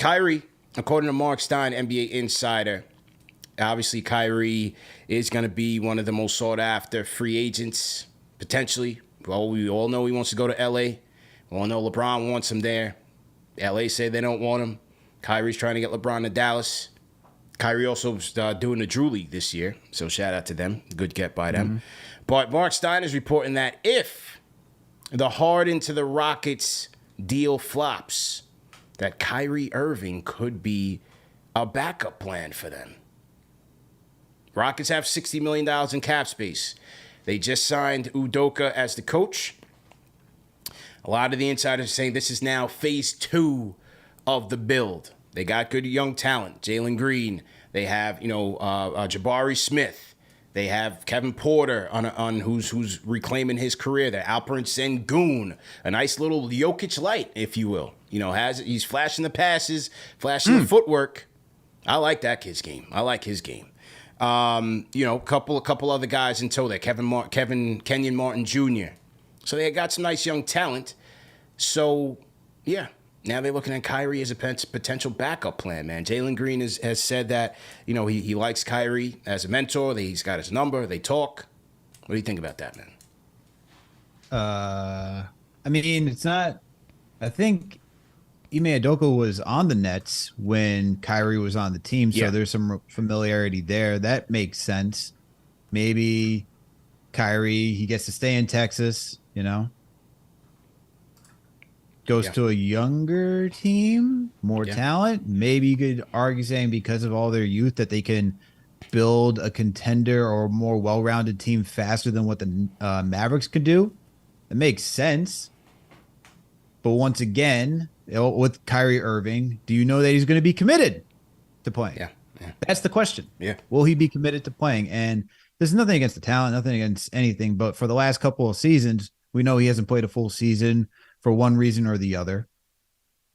Kyrie, according to Mark Stein, NBA insider, obviously Kyrie is going to be one of the most sought after free agents, potentially. Well, we all know he wants to go to LA. We all know LeBron wants him there. LA say they don't want him. Kyrie's trying to get LeBron to Dallas. Kyrie also was doing the Drew League this year, so shout out to them. Good get by them. Mm-hmm. But Mark Stein is reporting that if the Harden to the Rockets deal flops, that Kyrie Irving could be a backup plan for them. Rockets have $60 million in cap space. They just signed Udoka as the coach. A lot of the insiders are saying this is now phase 2 of the build. They got good young talent, Jalen Green. They have, Jabari Smith. They have Kevin Porter on who's reclaiming his career. They're Alperen Sengun, a nice little Jokic light, if you will. He's flashing the passes, flashing the footwork. I like that kid's game. I like his game. Couple other guys in tow there. Kenyon Martin Jr. So they got some nice young talent. So yeah. Now they're looking at Kyrie as a potential backup plan, man. Jalen Green has said that, he likes Kyrie as a mentor. He's got his number. They talk. What do you think about that, man? It's not... I think Ime Udoka was on the Nets when Kyrie was on the team, so there's some familiarity there. That makes sense. Maybe Kyrie, he gets to stay in Texas, goes to a younger team, more talent. Maybe you could argue saying because of all their youth that they can build a contender or more well-rounded team faster than what the Mavericks could do. It makes sense. But once again, with Kyrie Irving, do you know that he's going to be committed to playing? Yeah. That's the question. Yeah. Will he be committed to playing? And there's nothing against the talent, nothing against anything. But for the last couple of seasons, we know he hasn't played a full season for one reason or the other.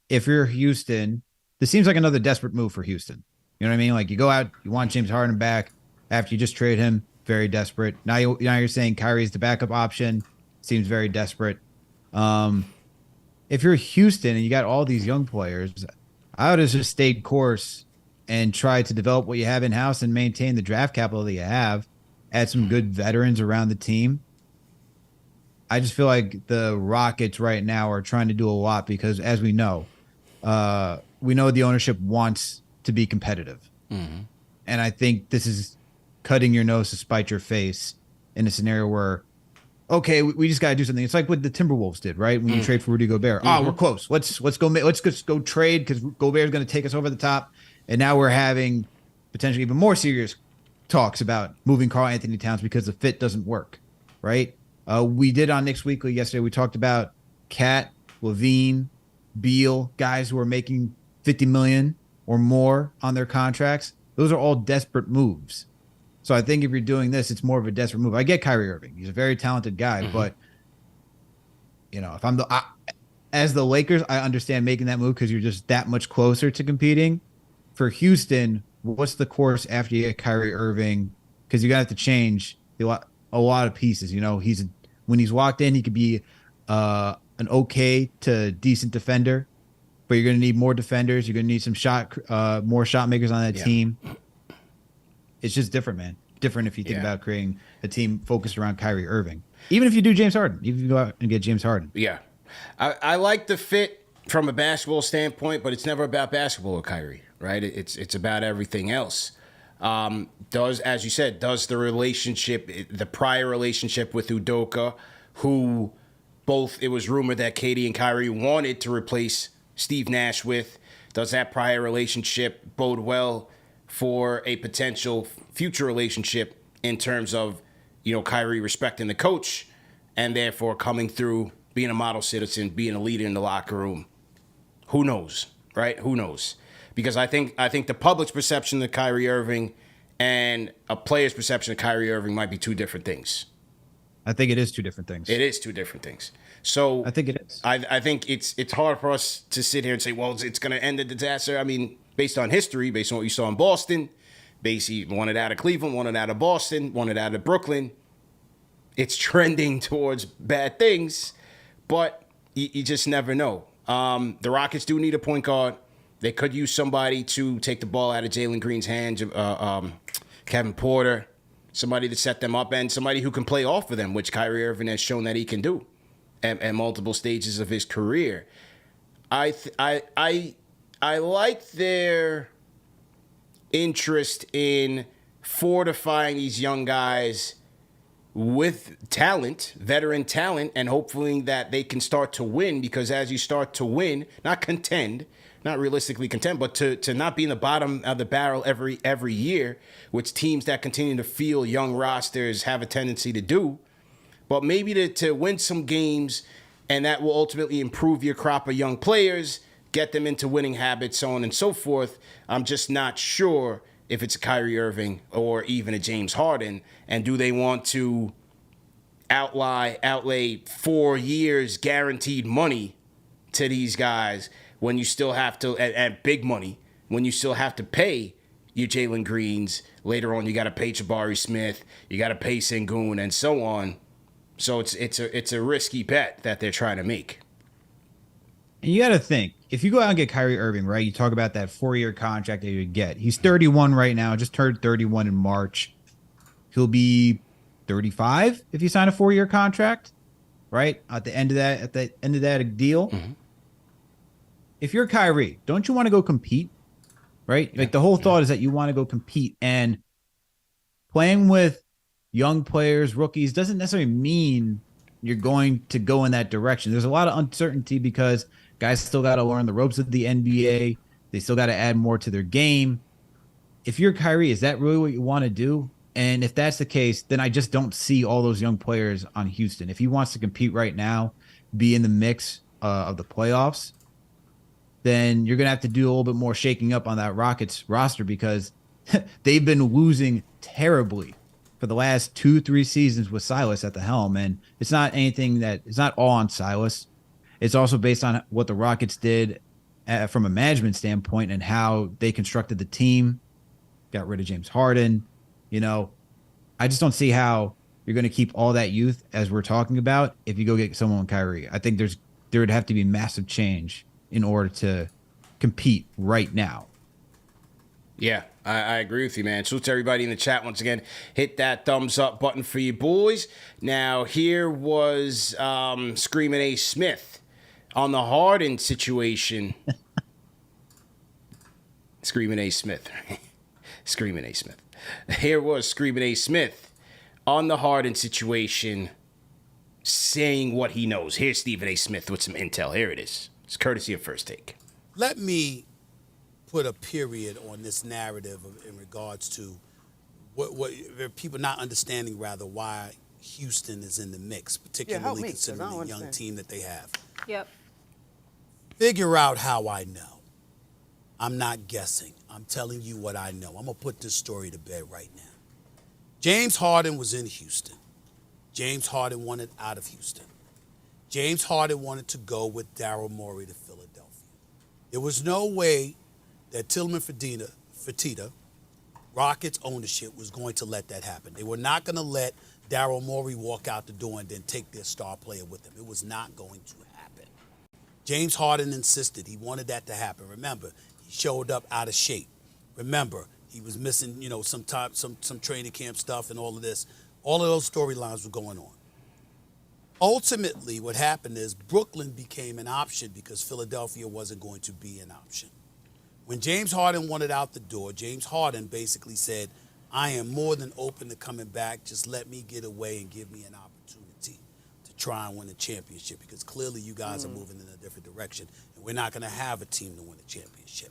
If you're Houston, this seems like another desperate move for Houston. You know what I mean? Like you go out, you want James Harden back after you just trade him, very desperate. Now you're saying Kyrie's the backup option, seems very desperate. If you're Houston and you got all these young players, I would have just stayed course and tried to develop what you have in-house and maintain the draft capital that you have, add some good veterans around the team. I just feel like the Rockets right now are trying to do a lot because, as we know the ownership wants to be competitive. Mm-hmm. And I think this is cutting your nose to spite your face in a scenario where, okay, we just got to do something. It's like what the Timberwolves did, right? When you trade for Rudy Gobert. Mm-hmm. Oh, we're close. Let's just go trade because Gobert's going to take us over the top. And now we're having potentially even more serious talks about moving Karl Anthony Towns because the fit doesn't work, right? We did on Knicks Weekly yesterday. We talked about Cat, Levine, Beal, guys who are making $50 million or more on their contracts. Those are all desperate moves. So I think if you're doing this, it's more of a desperate move. I get Kyrie Irving; he's a very talented guy, but if I'm as the Lakers, I understand making that move because you're just that much closer to competing. For Houston, what's the course after you get Kyrie Irving? Because you're gonna have to change a lot of pieces. When he's walked in, he could be an okay to decent defender, but you're going to need more defenders. You're going to need some more shot makers on that team. It's just different, man. Different if you think about creating a team focused around Kyrie Irving. Even if you do James Harden, even if you go out and get James Harden. Yeah. I like the fit from a basketball standpoint, but it's never about basketball with Kyrie, right? It's about everything else. As you said, the prior relationship with Udoka, who it was rumored that Katie and Kyrie wanted to replace Steve Nash with, does that prior relationship bode well for a potential future relationship in terms of, Kyrie respecting the coach and therefore coming through, being a model citizen, being a leader in the locker room? Who knows, right? Who knows? Because I think the public's perception of Kyrie Irving and a player's perception of Kyrie Irving might be two different things. I think it is two different things. It is two different things. So I think it is. I think it's hard for us to sit here and say, well, it's going to end a disaster. I mean, based on history, based on what you saw in Boston, basically wanted out of Cleveland, wanted out of Boston, wanted out of Brooklyn. It's trending towards bad things, but you just never know. The Rockets do need a point guard. They could use somebody to take the ball out of Jalen Green's hands, Kevin Porter, somebody to set them up, and somebody who can play off of them, which Kyrie Irving has shown that he can do at multiple stages of his career. I like their interest in fortifying these young guys with talent, veteran talent, and hopefully that they can start to win, because as you start to win, not contend, not realistically contend, but to not be in the bottom of the barrel every year, which teams that continue to field young rosters have a tendency to do, but maybe to win some games, and that will ultimately improve your crop of young players, get them into winning habits, so on and so forth. I'm just not sure if it's a Kyrie Irving or even a James Harden, and do they want to outlay 4 years guaranteed money to these guys when you still have to, and big money, when you still have to pay your Jalen Greens. Later on, you got to pay Jabari Smith, you got to pay Sengun, and so on. So it's a risky bet that they're trying to make. And you got to think, if you go out and get Kyrie Irving, right, you talk about that 4-year contract that you would get. He's 31 right now, just turned 31 in March. He'll be 35 if you sign a 4-year contract, right? At the end of that deal. Mm-hmm. If you're Kyrie, don't you want to go compete, right? Yeah. Like the whole thought is that you want to go compete, and playing with young players, rookies, doesn't necessarily mean you're going to go in that direction. There's a lot of uncertainty because guys still got to learn the ropes of the NBA. They still got to add more to their game. If you're Kyrie, is that really what you want to do? And if that's the case, then I just don't see all those young players on Houston. If he wants to compete right now, be in the mix of the playoffs, then you're going to have to do a little bit more shaking up on that Rockets roster, because they've been losing terribly for the last 2-3 seasons with Silas at the helm. And it's not all on Silas. It's also based on what the Rockets did from a management standpoint and how they constructed the team, got rid of James Harden. I just don't see how you're going to keep all that youth as we're talking about if you go get someone like Kyrie. I think there would have to be massive change in order to compete right now. Yeah, I agree with you, man. Salute to everybody in the chat once again. Hit that thumbs up button for you boys. Now, here was Screaming A. Smith on the Harden situation. Screaming A. Smith. Screaming A. Smith. Here was Screaming A. Smith on the Harden situation, saying what he knows. Here's Stephen A. Smith with some intel. Here it is. It's courtesy of First Take. Let me put a period on this narrative in regards to what people not understanding, rather, why Houston is in the mix, particularly considering the young team that they have. Yep. Figure out how I know. I'm not guessing. I'm telling you what I know. I'm going to put this story to bed right now. James Harden was in Houston. James Harden wanted out of Houston. James Harden wanted to go with Daryl Morey to Philadelphia. There was no way that Tillman Fertitta, Rockets ownership, was going to let that happen. They were not going to let Daryl Morey walk out the door and then take their star player with them. It was not going to happen. James Harden insisted. He wanted that to happen. Remember, he showed up out of shape. Remember, he was missing, some training camp stuff and all of this. All of those storylines were going on. Ultimately, what happened is Brooklyn became an option because Philadelphia wasn't going to be an option. When James Harden wanted out the door, James Harden basically said, I am more than open to coming back. Just let me get away and give me an opportunity to try and win a championship, because clearly you guys are moving in a different direction, and we're not going to have a team to win a championship.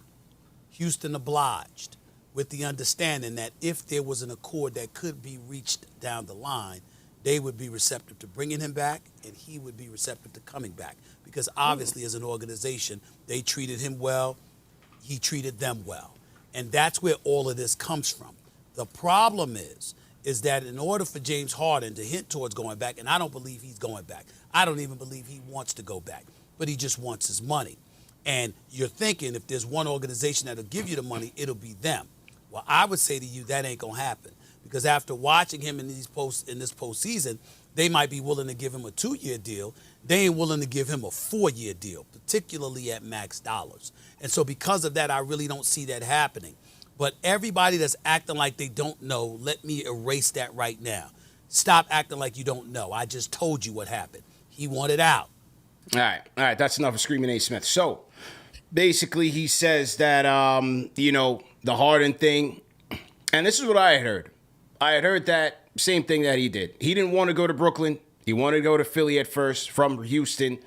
Houston obliged with the understanding that if there was an accord that could be reached down the line, they would be receptive to bringing him back, and he would be receptive to coming back, because obviously as an organization, they treated him well. He treated them well. And that's where all of this comes from. The problem is that in order for James Harden to hint towards going back, and I don't believe he's going back. I don't even believe he wants to go back, but he just wants his money. And you're thinking if there's one organization that'll give you the money, it'll be them. Well, I would say to you that ain't going to happen, because after watching him in this postseason, They might be willing to give him a 2-year deal. They ain't willing to give him a 4-year deal, particularly at max dollars. And so because of that, I really don't see that happening. But everybody that's acting like they don't know, let me erase that right now. Stop acting like you don't know. I just told you what happened. He wanted out. All right. That's enough of Screaming A. Smith. So basically, he says that, the Harden thing, and this is what I had heard. I had heard that same thing that he did. He didn't want to go to Brooklyn. He wanted to go to Philly at first from Houston.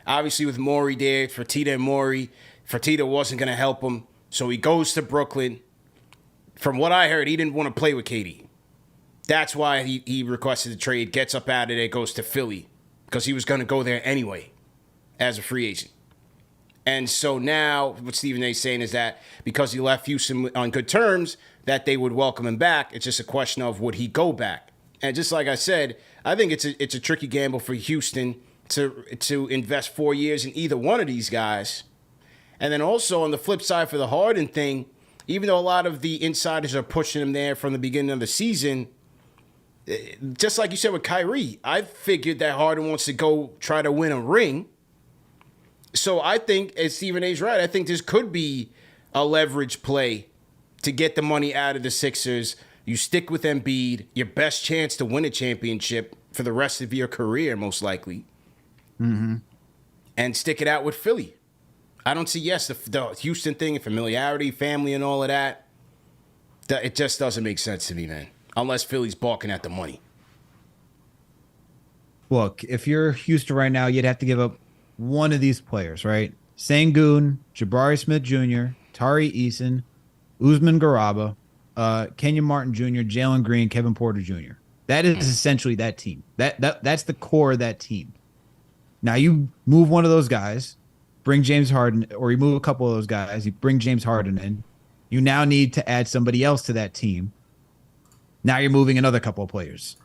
Obviously, with Morey there, Fertitta and Morey, Fertitta wasn't going to help him. So he goes to Brooklyn. From what I heard, he didn't want to play with KD. That's why he requested the trade, gets up out of there, goes to Philly, because he was going to go there anyway as a free agent. And so now what Stephen A. is saying is that because he left Houston on good terms, that they would welcome him back. It's just a question of would he go back? And just like I said, I think it's a tricky gamble for Houston to invest 4 years in either one of these guys. And then also on the flip side for the Harden thing, even though a lot of the insiders are pushing him there from the beginning of the season, just like you said with Kyrie, I figured that Harden wants to go try to win a ring. So I think, as Stephen A's right, I think this could be a leverage play to get the money out of the Sixers. You stick with Embiid, your best chance to win a championship for the rest of your career, most likely. Mm-hmm. And stick it out with Philly. I don't see, the Houston thing, familiarity, family, and all of that. It just doesn't make sense to me, man. Unless Philly's balking at the money. Look, if you're Houston right now, you'd have to give up one of these players, right? Sengun, Jabari Smith Jr., Tari Eason, Usman Garaba, Kenyon Martin Jr., Jalen Green, Kevin Porter Jr. That is essentially that team. That's the core of that team. Now you move one of those guys, bring James Harden, or you move a couple of those guys, you bring James Harden in. You now need to add somebody else to that team. Now you're moving another couple of players.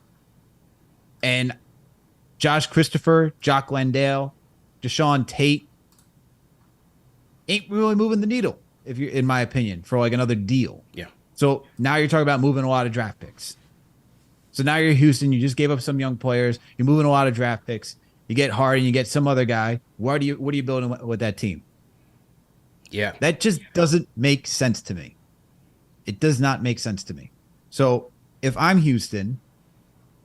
And Josh Christopher, Jock Landale, Deshaun Tate ain't really moving the needle, if you're, in my opinion, for like another deal. Yeah. So now you're talking about moving a lot of draft picks. So now you're Houston. You just gave up some young players. You're moving a lot of draft picks. You get Harden. You get some other guy. What are you building with that team? Yeah. That just doesn't make sense to me. It does not make sense to me. So if I'm Houston,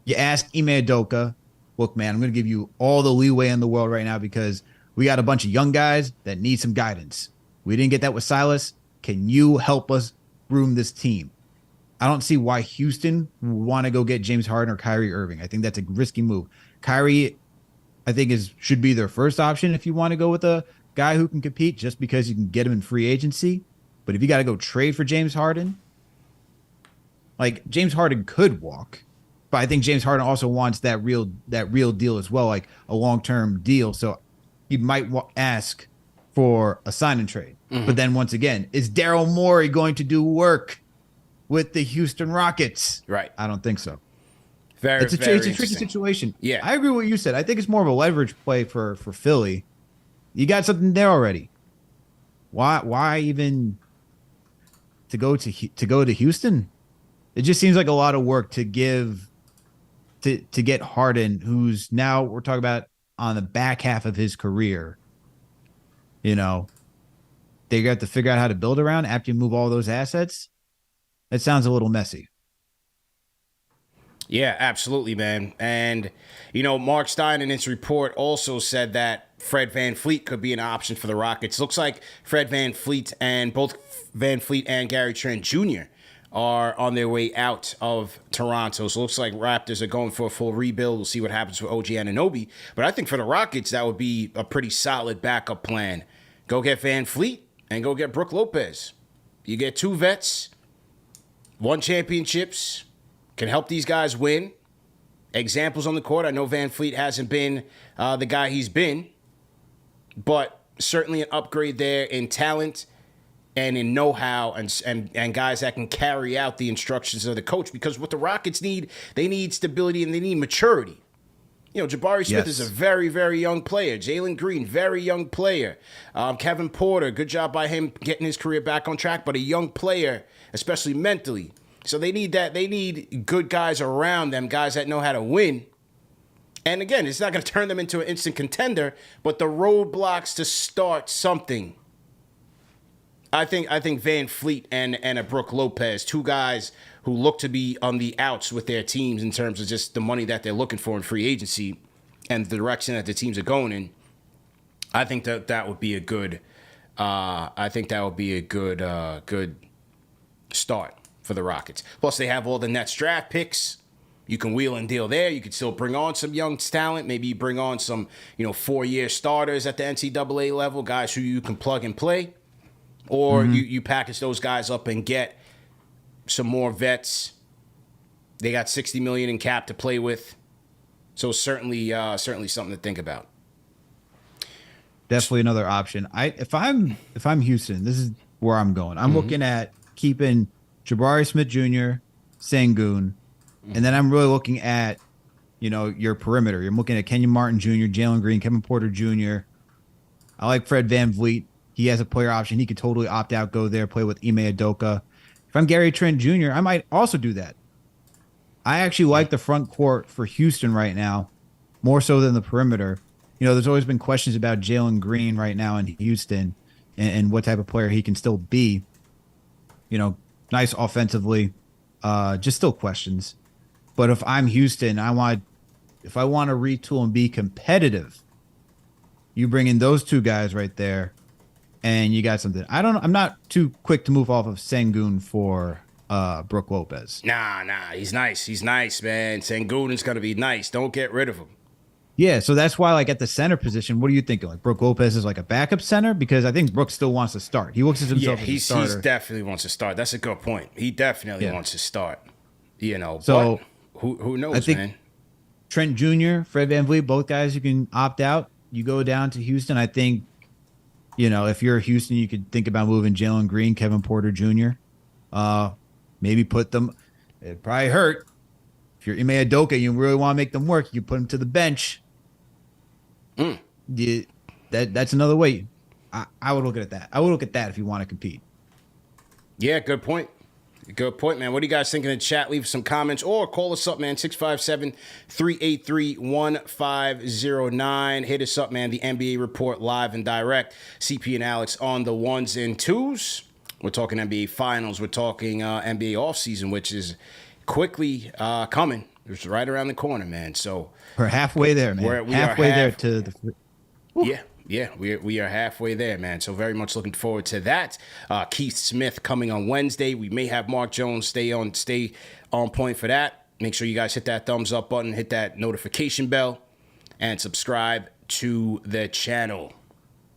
you ask Ime Udoka, look, man, I'm going to give you all the leeway in the world right now because we got a bunch of young guys that need some guidance. We didn't get that with Silas. Can you help us groom this team? I don't see why Houston would want to go get James Harden or Kyrie Irving. I think that's a risky move. Kyrie, I think, should be their first option if you want to go with a guy who can compete, just because you can get him in free agency. But if you got to go trade for James Harden, like, James Harden could walk, but I think James Harden also wants that real deal as well, like a long-term deal. So he might ask for a sign and trade. Mm-hmm. But then once again, is Daryl Morey going to do work with the Houston Rockets? Right. I don't think so. It's a tricky situation. Yeah. I agree with what you said. I think it's more of a leverage play for Philly. You got something there already. Why even to go to Houston? It just seems like a lot of work to give to get Harden, who's now, we're talking about on the back half of his career. You know, they got to figure out how to build around after you move all those assets. It sounds a little messy. Yeah, absolutely, man. And, Mark Stein in his report also said that Fred VanVleet could be an option for the Rockets. Looks like Fred VanVleet and both VanVleet and Gary Trent Jr. are on their way out of Toronto. So it looks like Raptors are going for a full rebuild. We'll see what happens with OG Anunoby. But I think for the Rockets, that would be a pretty solid backup plan. Go get VanVleet and go get Brook Lopez. You get two vets, won championships, can help these guys win. Examples on the court. I know VanVleet hasn't been the guy he's been, but certainly an upgrade there in talent and in know-how and guys that can carry out the instructions of the coach. Because what the Rockets need, they need stability and they need maturity. Jabari Smith is a very, very young player. Jalen Green, very young player. Kevin Porter, good job by him getting his career back on track, but a young player, especially mentally. So they need that. They need good guys around them, guys that know how to win. And again, it's not going to turn them into an instant contender, but the roadblocks to start something. I think Van Fleet and a Brook Lopez, two guys who look to be on the outs with their teams in terms of just the money that they're looking for in free agency and the direction that the teams are going in. I think that would be a good. Good start for the Rockets. Plus, they have all the Nets draft picks. You can wheel and deal there. You could still bring on some young talent. Maybe you bring on some, 4-year starters at the NCAA level, guys who you can plug and play. Or you package those guys up and get some more vets. They got $60 million in cap to play with. So certainly something to think about. Definitely another option. If I'm Houston, this is where I'm going. I'm looking at keeping Jabari Smith Jr., Sengun, and then I'm really looking at, your perimeter. You're looking at Kenyon Martin Jr., Jalen Green, Kevin Porter Jr. I like Fred VanVleet. He has a player option. He could totally opt out, go there, play with Ime Udoka. If I'm Gary Trent Jr., I might also do that. I actually like the front court for Houston right now, more so than the perimeter. There's always been questions about Jalen Green right now in Houston and what type of player he can still be. Nice offensively, just still questions. But if I'm Houston, if I want to retool and be competitive, you bring in those two guys right there, and you got something. I'm not too quick to move off of Sengun for Brook Lopez. Nah, he's nice. He's nice, man. Sengun is gonna be nice. Don't get rid of him. Yeah, so that's why, at the center position, what are you thinking? Brook Lopez is like a backup center? Because I think Brook still wants to start. He looks at himself as a starter. He definitely wants to start. That's a good point. He definitely wants to start. So but who knows, I think man? Trent Jr., Fred VanVleet, both guys you can opt out. You go down to Houston. I think, if you're Houston, you could think about moving Jalen Green, Kevin Porter Jr. Maybe put them. It probably hurt. If you're Ime Udoka, you really want to make them work, you put them to the bench. That's another way. I would look at that. I would look at that if you want to compete. Yeah, good point. Good point, man. What do you guys think in the chat? Leave some comments or call us up, man. 657-383-1509. Hit us up, man. The NBA Report live and direct. CP and Alex on the ones and twos. We're talking NBA Finals. We're talking NBA offseason, which is quickly coming. It's right around the corner, man. So we're halfway there, man. We halfway there to the. Woo. Yeah, we are halfway there, man. So very much looking forward to that. Keith Smith coming on Wednesday. We may have Mark Jones stay on point for that. Make sure you guys hit that thumbs up button, hit that notification bell, and subscribe to the channel.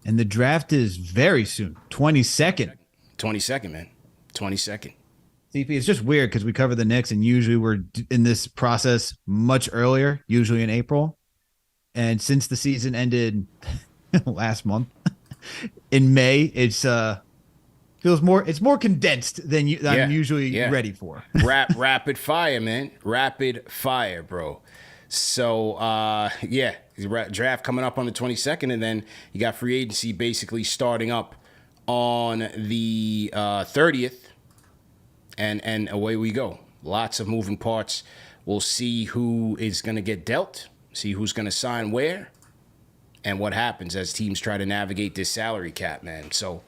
And the draft is very soon, 22nd. 22nd, man. 22nd. CP, it's just weird because we cover the Knicks, and usually we're in this process much earlier, usually in April. And since the season ended last month, in May, it's more condensed than I'm usually ready for. Rapid fire, man. Rapid fire, bro. So, draft coming up on the 22nd, and then you got free agency basically starting up on the 30th. And away we go. Lots of moving parts. We'll see who is going to get dealt, see who's going to sign where, and what happens as teams try to navigate this salary cap, man. So